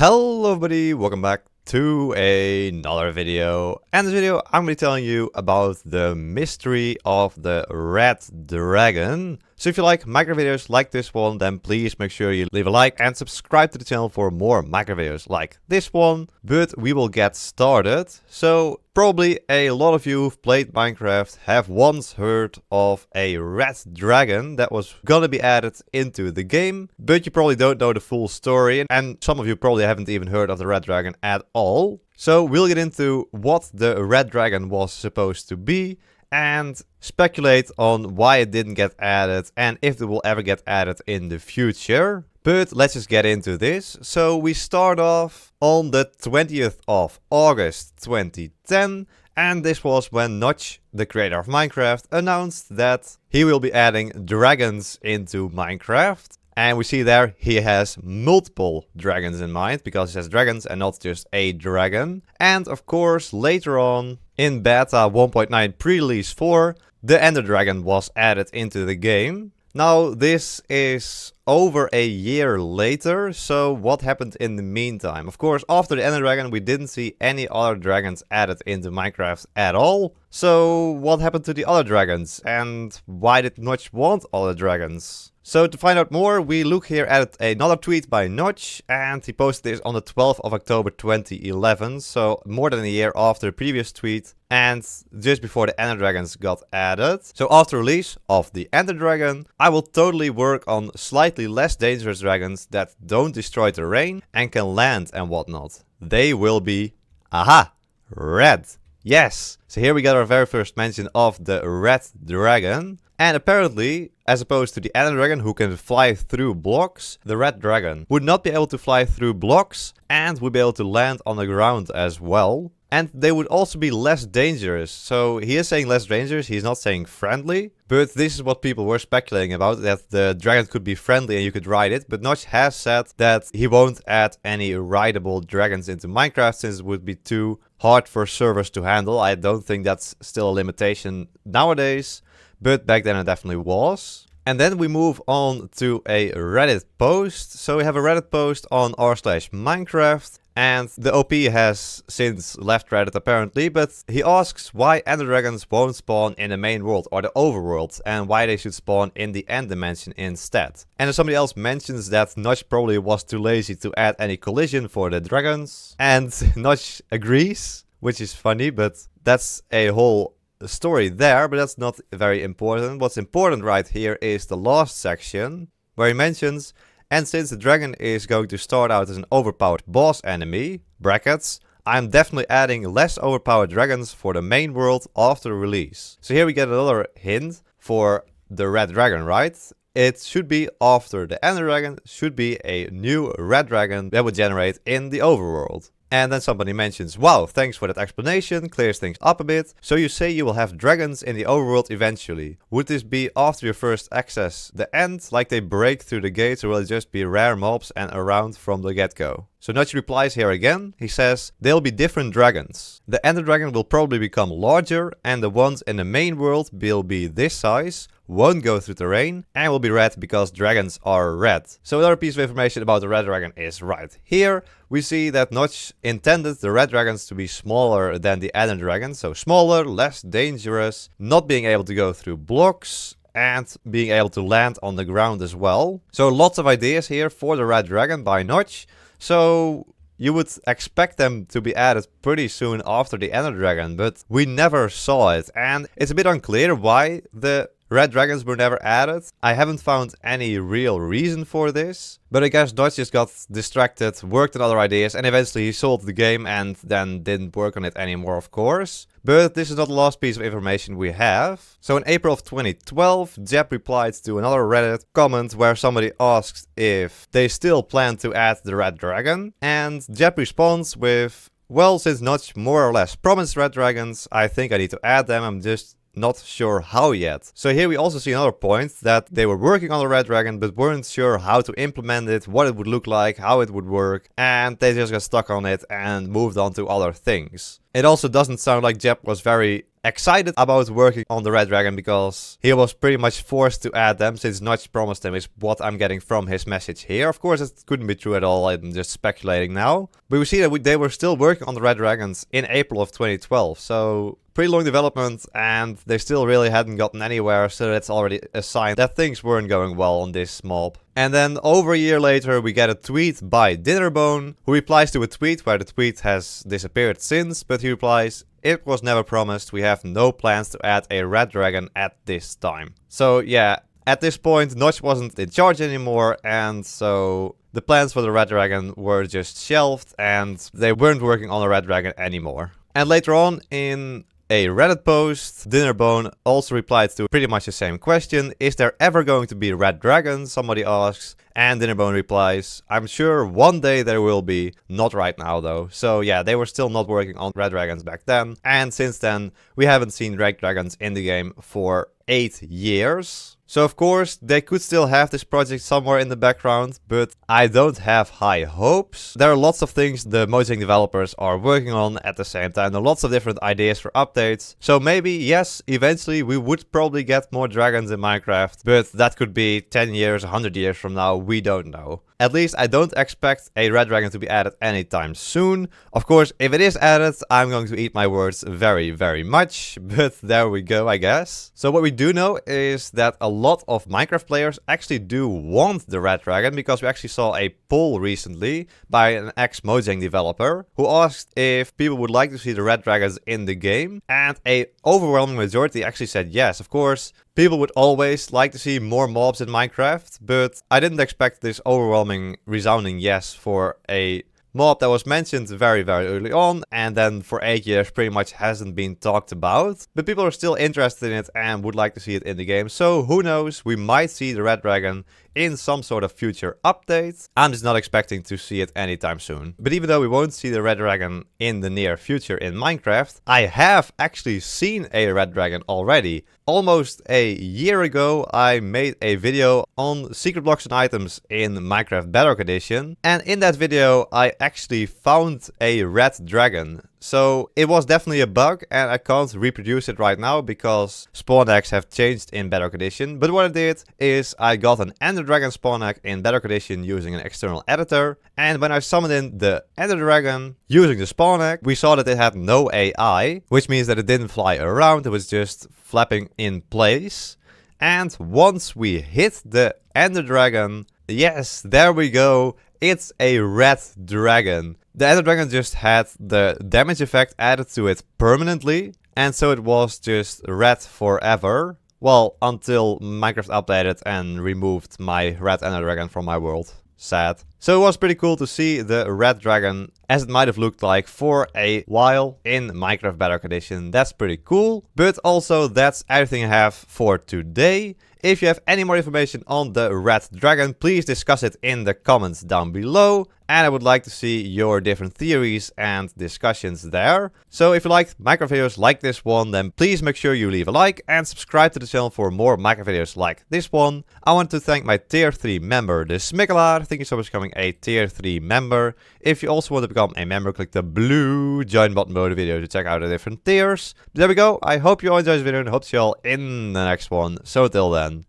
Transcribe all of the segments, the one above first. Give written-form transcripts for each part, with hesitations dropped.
Hello everybody, welcome back to another video. And this video I'm going to be telling you about the mystery of the red dragon. So if you like Minecraft videos like this one, then please make sure you leave a like and subscribe to the channel for more Minecraft videos like this one. But we will get started. So probably a lot of you who've played Minecraft have once heard of a red dragon that was gonna be added into the game, but you probably don't know the full story, and some of you probably haven't even heard of the red dragon at all. So we'll get into what the red dragon was supposed to be and speculate on why it didn't get added and if it will ever get added in the future. But let's just get into this. So we start off on the 20th of August 2010, and this was when Notch, the creator of Minecraft, announced that he will be adding dragons into Minecraft. And we see there he has multiple dragons in mind, because he says dragons and not just a dragon. And of course later on in beta 1.9 pre-release 4, the Ender Dragon was added into the game. Now this is over a year later, so what happened in the meantime? Of course, after the Ender Dragon we didn't see any other dragons added into Minecraft at all. So what happened to the other dragons, and why did Notch want other dragons? So to find out more, we look here at another tweet by Notch, and he posted this on the 12th of October 2011, so more than a year after the previous tweet, and just before the Ender Dragons got added. So after release of the Ender Dragon, I will totally work on slightly less dangerous dragons that don't destroy terrain and can land and whatnot. They will be, aha, red. Yes! So here we got our very first mention of the red dragon. And apparently, as opposed to the Ender Dragon who can fly through blocks, the red dragon would not be able to fly through blocks and would be able to land on the ground as well. And they would also be less dangerous. So he is saying less dangerous, he's not saying friendly. But this is what people were speculating about, that the dragon could be friendly and you could ride it. But Notch has said that he won't add any rideable dragons into Minecraft since it would be too hard for servers to handle. I don't think that's still a limitation nowadays, but back then it definitely was. And then we move on to a Reddit post. So we have a Reddit post on r/Minecraft. And the OP has since left Reddit apparently, but he asks why Ender Dragons won't spawn in the main world or the overworld, and why they should spawn in the end dimension instead. And then somebody else mentions that Notch probably was too lazy to add any collision for the dragons. And Notch agrees, which is funny, but that's a whole story there, but that's not very important. What's important right here is the last section, where he mentions, and since the dragon is going to start out as an overpowered boss enemy, brackets, I'm definitely adding less overpowered dragons for the main world after release. So here we get another hint for the red dragon, right? It should be after the Ender Dragon, should be a new red dragon that would generate in the overworld. And then somebody mentions, wow, thanks for that explanation, clears things up a bit. So you say you will have dragons in the overworld eventually. Would this be after you first access the end, like they break through the gates, or will it just be rare mobs and around from the get-go? So Notch replies here again, he says, they'll be different dragons. The Ender Dragon will probably become larger, and the ones in the main world will be this size, won't go through terrain, and will be red because dragons are red. So another piece of information about the red dragon is right here. We see that Notch intended the red dragons to be smaller than the Ender Dragon, so smaller, less dangerous, not being able to go through blocks, and being able to land on the ground as well. So lots of ideas here for the red dragon by Notch. So you would expect them to be added pretty soon after the Ender Dragon, but we never saw it. And it's a bit unclear why the red dragons were never added. I haven't found any real reason for this. But I guess Notch just got distracted, worked on other ideas, and eventually he sold the game and then didn't work on it anymore, of course. But this is not the last piece of information we have. So in April of 2012, Jeb replied to another Reddit comment where somebody asked if they still plan to add the red dragon. And Jeb responds with, well, since Notch more or less promised red dragons, I think I need to add them. I'm just not sure how yet. So here we also see another point, that they were working on the red dragon but weren't sure how to implement it, what it would look like, how it would work, and they just got stuck on it and moved on to other things. It also doesn't sound like Jeb was very excited about working on the Red Dragon because he was pretty much forced to add them since Notch promised him, is what I'm getting from his message here. Of course, it couldn't be true at all. I'm just speculating now. But we see that they were still working on the Red Dragons in April of 2012. So pretty long development and they still really hadn't gotten anywhere. So that's already a sign that things weren't going well on this mob. And then over a year later, we get a tweet by Dinnerbone, who replies to a tweet where the tweet has disappeared since, but he replies, "It was never promised, we have no plans to add a Red Dragon at this time." So yeah, at this point, Notch wasn't in charge anymore, and so the plans for the Red Dragon were just shelved, and they weren't working on a Red Dragon anymore. And later on in a Reddit post, Dinnerbone also replied to pretty much the same question. Is there ever going to be Red Dragon? Somebody asks. And Dinnerbone replies, I'm sure one day there will be, not right now though. So yeah, they were still not working on Red Dragons back then. And since then, we haven't seen Red Dragons in the game for 8 years. So of course, they could still have this project somewhere in the background, but I don't have high hopes. There are lots of things the Mojang developers are working on at the same time. There are lots of different ideas for updates. So maybe, yes, eventually we would probably get more dragons in Minecraft, but that could be 10 years, 100 years from now, we don't know. At least I don't expect a Red Dragon to be added anytime soon. Of course, if it is added, I'm going to eat my words very, very much. But there we go, I guess. So what we do know is that a lot of Minecraft players actually do want the Red Dragon, because we actually saw a poll recently by an ex-Mojang developer who asked if people would like to see the Red Dragons in the game. And a overwhelming majority actually said yes. Of course, people would always like to see more mobs in Minecraft, but I didn't expect this overwhelming, resounding yes for a mob that was mentioned very, very early on, and then for 8 years pretty much hasn't been talked about. But people are still interested in it and would like to see it in the game, so who knows, we might see the Red Dragon in some sort of future update. I'm just not expecting to see it anytime soon. But even though we won't see the Red Dragon in the near future in Minecraft, I have actually seen a Red Dragon already. Almost a year ago, I made a video on secret blocks and items in Minecraft Bedrock Edition. And in that video, I actually found a Red Dragon. So it was definitely a bug and I can't reproduce it right now because spawn eggs have changed in Bedrock Edition. But what I did is I got an Ender Dragon spawn egg in Bedrock Edition using an external editor. And when I summoned in the Ender Dragon using the spawn egg, we saw that it had no AI, which means that it didn't fly around, it was just flapping in place. And once we hit the Ender Dragon, yes, there we go, it's a Red Dragon. The Ender Dragon just had the damage effect added to it permanently, and so it was just red forever. Well, until Minecraft updated and removed my Red Ender Dragon from my world. Sad. So it was pretty cool to see the Red Dragon as it might have looked like for a while in Minecraft Bedrock Edition. That's pretty cool. But also that's everything I have for today. If you have any more information on the Red Dragon, please discuss it in the comments down below. And I would like to see your different theories and discussions there. So if you liked Minecraft videos like this one, then please make sure you leave a like and subscribe to the channel for more Minecraft videos like this one. I want to thank my tier 3 member, the Smikkelaar. Thank you so much for becoming a tier 3 member. If you also want to become a member, click the blue join button below the video to check out the different tiers. There we go. I hope you all enjoyed this video and hope to see you all in the next one. So till then,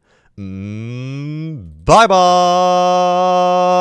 bye bye!